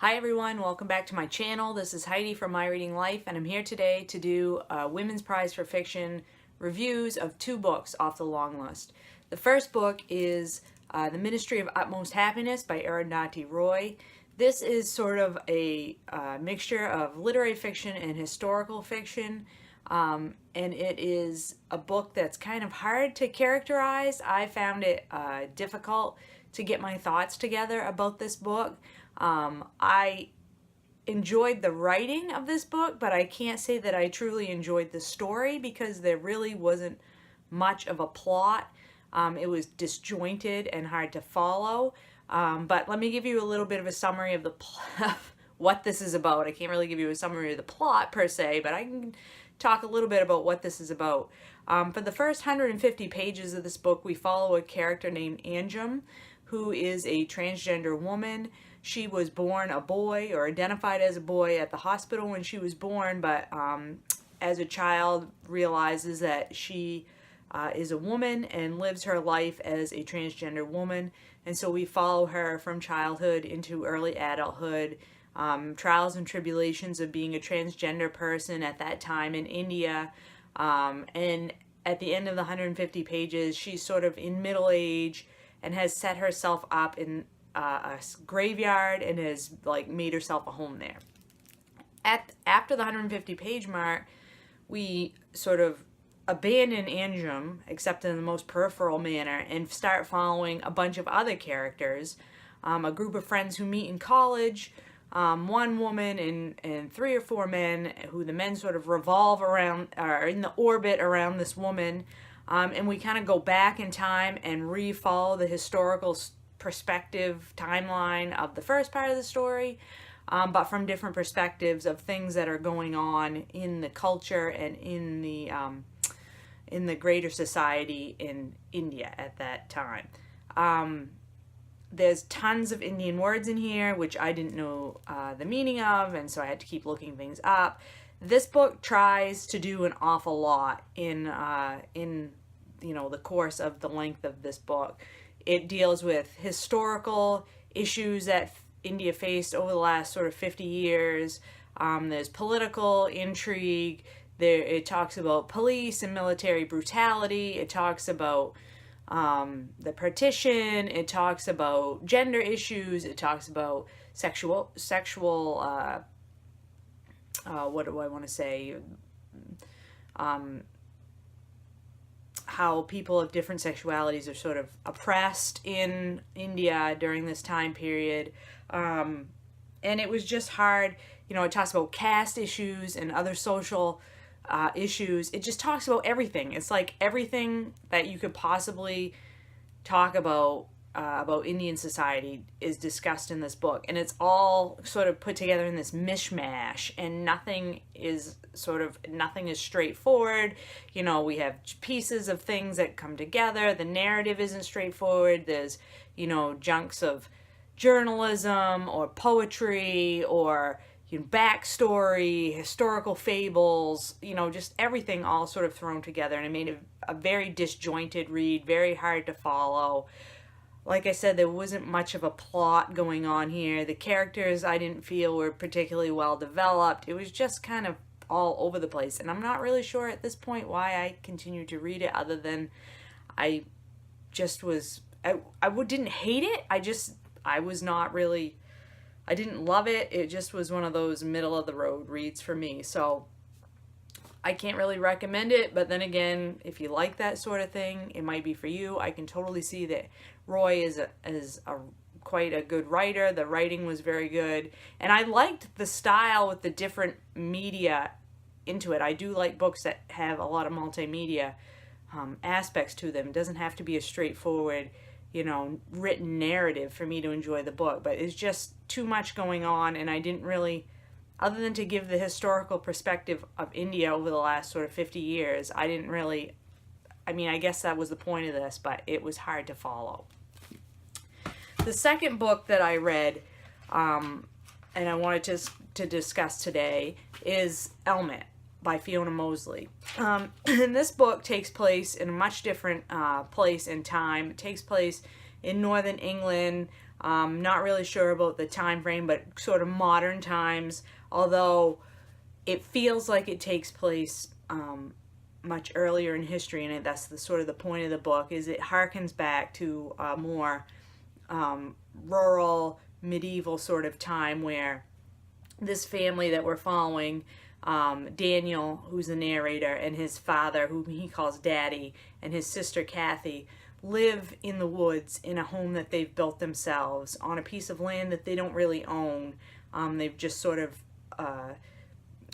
Hi everyone, welcome back to my channel. This is Heidi from My Reading Life, and I'm here today to do Women's Prize for Fiction reviews of two books off the long list. The first book is The Ministry of Utmost Happiness by Arundhati Roy. This is sort of a mixture of literary fiction and historical fiction, and it is a book that's kind of hard to characterize. I found it difficult to get my thoughts together about this book. I enjoyed the writing of this book, but I can't say that I truly enjoyed the story because there really wasn't much of a plot. It was disjointed and hard to follow. But let me give you a little bit of a summary of the what this is about. I can't really give you a summary of the plot per se, but I can talk a little bit about what this is about. For the first 150 pages of this book, we follow a character named Anjum, who is a transgender woman. She was born a boy, or identified as a boy, at the hospital when she was born, but as a child realizes that she is a woman and lives her life as a transgender woman. And so we follow her from childhood into early adulthood, trials and tribulations of being a transgender person at that time in India. And at the end of the 150 pages, she's sort of in middle age and has set herself up in a graveyard and has made herself a home there. After the 150 page mark, we sort of abandon Anjum, except in the most peripheral manner, and start following a bunch of other characters, a group of friends who meet in college, one woman and 3 or 4 men, who the men sort of revolve around, are in the orbit around this woman, and we kind of go back in time and re-follow the historical perspective timeline of the first part of the story, but from different perspectives of things that are going on in the culture and in the greater society in India at that time. There's tons of Indian words in here which I didn't know the meaning of, and so I had to keep looking things up. This book tries to do an awful lot in the course of the length of this book. It deals with historical issues that India faced over the last sort of 50 years. There's political intrigue. It talks about police and military brutality. It talks about the partition. It talks about gender issues. It talks about sexual what do I want to say? How people of different sexualities are sort of oppressed in India during this time period. And it was just hard. It talks about caste issues and other social issues. It just talks about everything. It's like everything that you could possibly talk about Indian society is discussed in this book, and it's all sort of put together in this mishmash, and nothing is straightforward. We have pieces of things that come together. The narrative isn't straightforward. There's chunks of journalism or poetry or backstory, historical fables, just everything all sort of thrown together, and it made a very disjointed read, very hard to follow. Like I said, there wasn't much of a plot going on here. The characters I didn't feel were particularly well developed. It was just kind of all over the place, and I'm not really sure at this point why I continued to read it, other than I didn't hate it. I didn't love it. It just was one of those middle of the road reads for me. So I can't really recommend it, but then again, if you like that sort of thing, it might be for you. I can totally see that Roy is quite a good writer. The writing was very good, and I liked the style with the different media into it. I do like books that have a lot of multimedia aspects to them. It doesn't have to be a straightforward written narrative for me to enjoy the book, but it's just too much going on, and I didn't really, other than to give the historical perspective of India over the last sort of 50 years, I guess that was the point of this, but it was hard to follow. The second book that I read, and I wanted to discuss today, is Elmet by Fiona Mozley. And this book takes place in a much different place and time. It takes place in northern England. Not really sure about the time frame, but sort of modern times, although it feels like it takes place much earlier in history, and that's the sort of the point of the book, is it harkens back to a more rural, medieval sort of time where this family that we're following, Daniel, who's the narrator, and his father, whom he calls Daddy, and his sister Kathy, live in the woods in a home that they've built themselves on a piece of land that they don't really own. They've just sort of,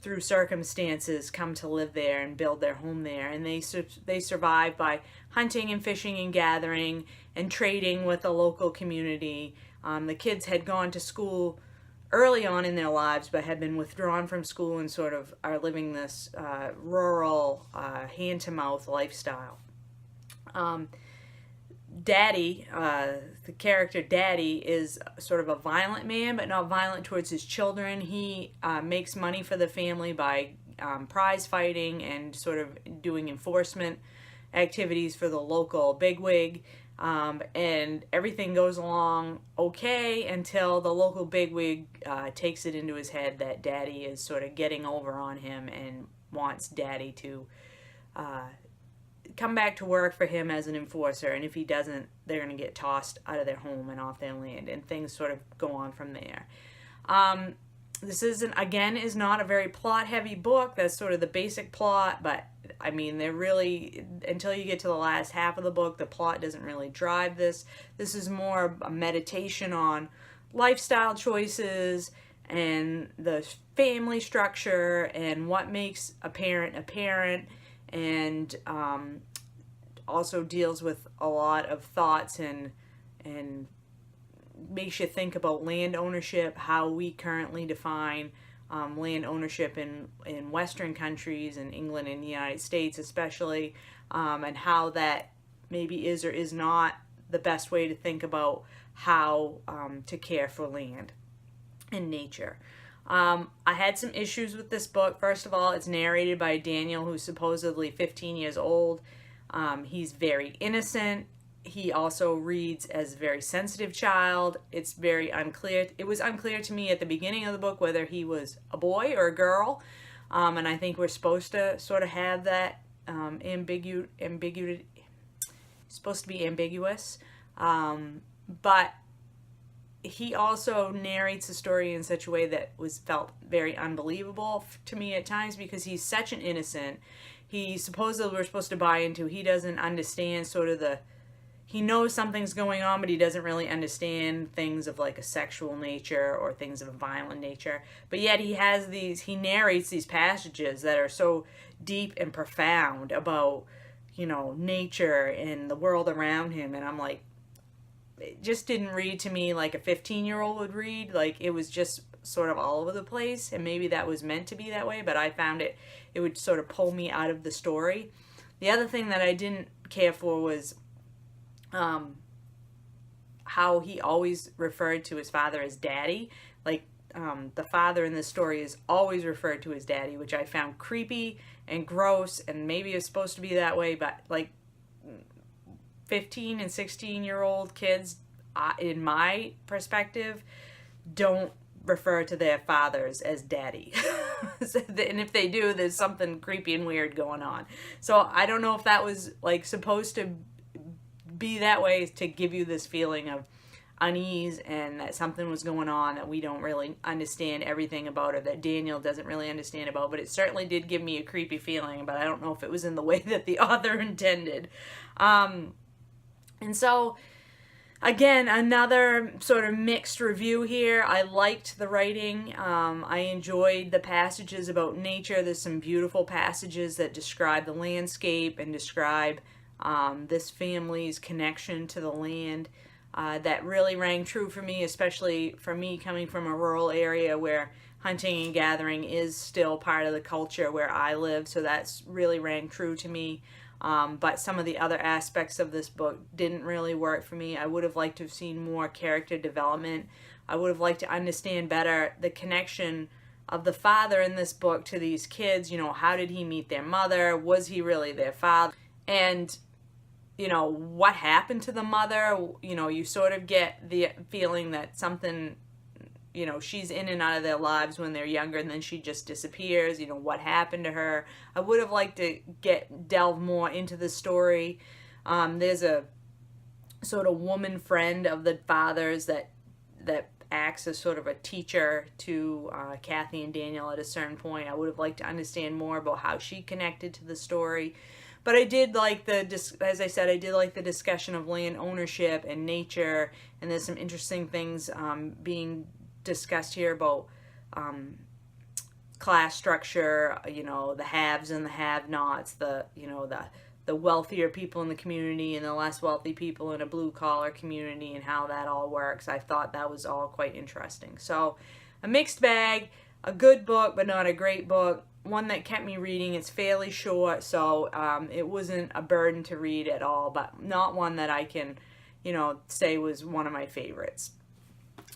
through circumstances, come to live there and build their home there. And they survive by hunting and fishing and gathering and trading with the local community. The kids had gone to school early on in their lives, but had been withdrawn from school and sort of are living this rural, hand-to-mouth lifestyle. Daddy, the character Daddy, is sort of a violent man, but not violent towards his children. He makes money for the family by prize fighting and sort of doing enforcement activities for the local bigwig. And everything goes along okay until the local bigwig takes it into his head that Daddy is sort of getting over on him and wants Daddy to come back to work for him as an enforcer, and if he doesn't, they're going to get tossed out of their home and off their land, and things sort of go on from there. This is not a very plot-heavy book. That's sort of the basic plot, but I mean, they're really, until you get to the last half of the book, the plot doesn't really drive this. This is more a meditation on lifestyle choices and the family structure and what makes a parent, and also deals with a lot of thoughts and makes you think about land ownership, how we currently define land ownership in Western countries, in England and the United States especially, and how that maybe is or is not the best way to think about how to care for land and nature. I had some issues with this book. First of all, it's narrated by Daniel, who's supposedly 15 years old. He's very innocent. He also reads as a very sensitive child. It's very unclear. It was unclear to me at the beginning of the book whether he was a boy or a girl. And I think we're supposed to sort of have that supposed to be ambiguous. But he also narrates the story in such a way that felt very unbelievable to me at times, because he's such an innocent. He supposedly we're supposed to buy into. He doesn't understand sort of he knows something's going on, but he doesn't really understand things of like a sexual nature or things of a violent nature. But yet he narrates these passages that are so deep and profound about, nature and the world around him. And I'm like, it just didn't read to me like a 15-year-old would read. Like, it was just sort of all over the place, and maybe that was meant to be that way, but I found it would sort of pull me out of the story. The other thing that I didn't care for was how he always referred to his father as Daddy. Like, the father in this story is always referred to as Daddy, which I found creepy and gross, and maybe it's supposed to be that way, but like 15 and 16-year-old kids, in my perspective, don't refer to their fathers as Daddy. And if they do, there's something creepy and weird going on. So I don't know if that was like supposed to be that way to give you this feeling of unease and that something was going on that we don't really understand everything about, or that Daniel doesn't really understand about, but it certainly did give me a creepy feeling, but I don't know if it was in the way that the author intended. And so, again, another sort of mixed review here. I liked the writing. I enjoyed the passages about nature. There's some beautiful passages that describe the landscape and describe this family's connection to the land. That really rang true for me, especially for me coming from a rural area where hunting and gathering is still part of the culture where I live. So that's really rang true to me. But some of the other aspects of this book didn't really work for me. I would have liked to have seen more character development. I would have liked to understand better the connection of the father in this book to these kids. How did he meet their mother? Was he really their father? And, you know, what happened to the mother. You know, you sort of get the feeling that something, you know, she's in and out of their lives when they're younger, and then she just disappears. You know, what happened to her. I would have liked to delve more into the story. There's a sort of woman friend of the father's that acts as sort of a teacher to Kathy and Daniel at a certain point. I would have liked to understand more about how she connected to the story. But I did like as I said, I did like the discussion of land ownership and nature, and there's some interesting things being discussed here about class structure, you know, the haves and the have-nots, you know, the wealthier people in the community and the less wealthy people in a blue-collar community, and how that all works. I thought that was all quite interesting. So a mixed bag, a good book, but not a great book. One that kept me reading. It's fairly short, so it wasn't a burden to read at all, but not one that I can, you know, say was one of my favorites.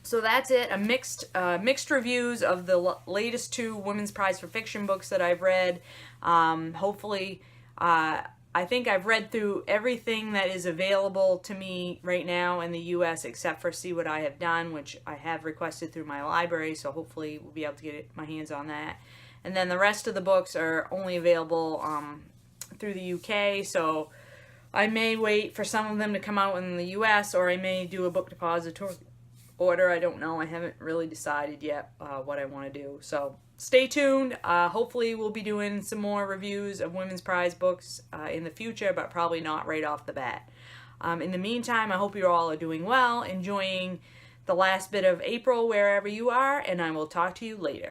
So that's it. A mixed reviews of the latest 2 Women's Prize for Fiction books that I've read. Hopefully, I think I've read through everything that is available to me right now in the U.S. except for See What I Have Done, which I have requested through my library, so hopefully we'll be able to get my hands on that. And then the rest of the books are only available through the UK, so I may wait for some of them to come out in the US, or I may do a book depository order. I don't know. I haven't really decided yet what I want to do. So stay tuned. Hopefully we'll be doing some more reviews of Women's Prize books in the future, but probably not right off the bat. In the meantime, I hope you all are doing well, enjoying the last bit of April wherever you are, and I will talk to you later.